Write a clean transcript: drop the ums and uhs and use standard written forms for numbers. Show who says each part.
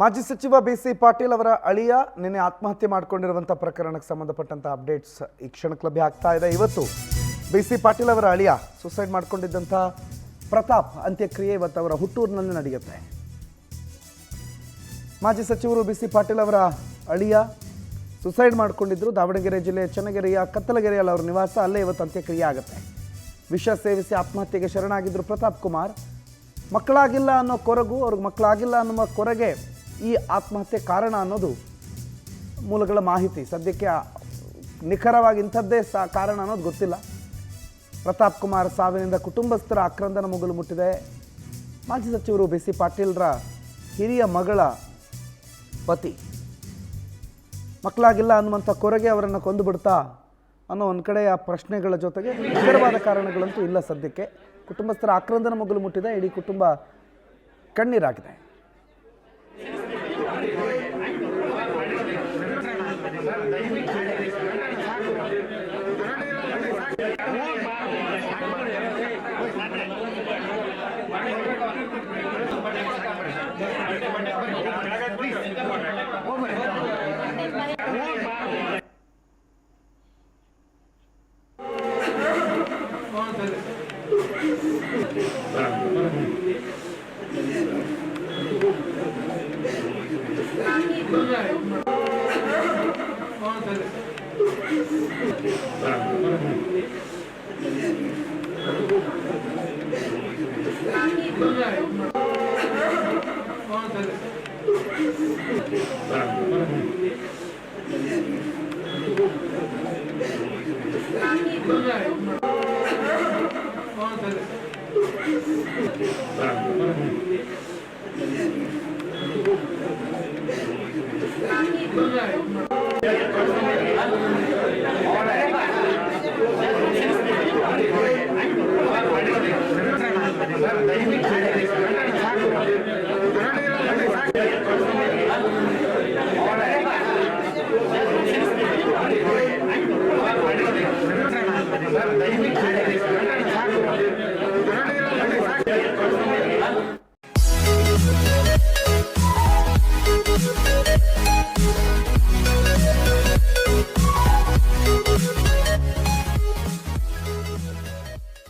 Speaker 1: ಮಾಜಿ ಸಚಿವ ಬಿಸಿ ಪಾಟೀಲ್ ಅವರ ಅಳಿಯ ನಿನ್ನೆ ಆತ್ಮಹತ್ಯೆ ಮಾಡಿಕೊಂಡಿರುವಂಥ ಪ್ರಕರಣಕ್ಕೆ ಸಂಬಂಧಪಟ್ಟಂಥ ಅಪ್ಡೇಟ್ಸ್ ಈ ಕ್ಷಣಕ್ಕೆ ಲಭ್ಯ ಆಗ್ತಾ ಇದೆ. ಇವತ್ತು ಬಿಸಿ ಪಾಟೀಲ್ ಅವರ ಅಳಿಯ ಸುಸೈಡ್ ಮಾಡಿಕೊಂಡಿದ್ದಂಥ ಪ್ರತಾಪ್ ಅಂತ್ಯಕ್ರಿಯೆ ಇವತ್ತು ಅವರ ಹುಟ್ಟೂರಿನಲ್ಲಿ ನಡೆಯುತ್ತೆ. ಮಾಜಿ ಸಚಿವರು ಬಿಸಿ ಪಾಟೀಲ್ ಅವರ ಅಳಿಯ ಸುಸೈಡ್ ಮಾಡಿಕೊಂಡಿದ್ರು. ದಾವಣಗೆರೆ ಜಿಲ್ಲೆಯ ಚನ್ನಗಿರಿಯ ಕತ್ತಲಗೆರೆಯಲ್ಲಿ ಅವರ ನಿವಾಸ, ಅಲ್ಲೇ ಇವತ್ತು ಅಂತ್ಯಕ್ರಿಯೆ ಆಗುತ್ತೆ. ವಿಷ ಸೇವಿಸಿ ಆತ್ಮಹತ್ಯೆಗೆ ಶರಣಾಗಿದ್ದರು ಪ್ರತಾಪ್ ಕುಮಾರ್. ಮಕ್ಕಳಾಗಿಲ್ಲ ಅನ್ನೋ ಕೊರಗು, ಅವ್ರಿಗೆ ಮಕ್ಕಳಾಗಿಲ್ಲ ಅನ್ನುವ ಕೊರಗೆ ಈ ಆತ್ಮಹತ್ಯೆ ಕಾರಣ ಅನ್ನೋದು ಮೂಲಗಳ ಮಾಹಿತಿ. ಸದ್ಯಕ್ಕೆ ನಿಖರವಾಗಿ ಇಂಥದ್ದೇ ಕಾರಣ ಅನ್ನೋದು ಗೊತ್ತಿಲ್ಲ. ಪ್ರತಾಪ್ ಕುಮಾರ್ ಸಾವಿನಿಂದ ಕುಟುಂಬಸ್ಥರ ಆಕ್ರಂದನ ಮುಗಿಲು ಮುಟ್ಟಿದೆ. ಮಾಜಿ ಸಚಿವರು ಬಿಸಿ ಪಾಟೀಲ್ರ ಹಿರಿಯ ಮಗಳ ಪತಿ ಮಕ್ಕಳಾಗಿಲ್ಲ ಅನ್ನುವಂಥ ಕೊರಗೆ ಅವರನ್ನು ಕೊಂದು ಬಿಡ್ತಾ ಅನ್ನೋ ಒಂದು ಕಡೆಯ ಪ್ರಶ್ನೆಗಳ ಜೊತೆಗೆ ನಿಖರವಾದ ಕಾರಣಗಳಂತೂ ಇಲ್ಲ. ಸದ್ಯಕ್ಕೆ ಕುಟುಂಬಸ್ಥರ ಆಕ್ರಂದನ ಮುಗಿಲು ಮುಟ್ಟಿದೆ. ಇಡೀ ಕುಟುಂಬ ಕಣ್ಣೀರಾಗಿದೆ.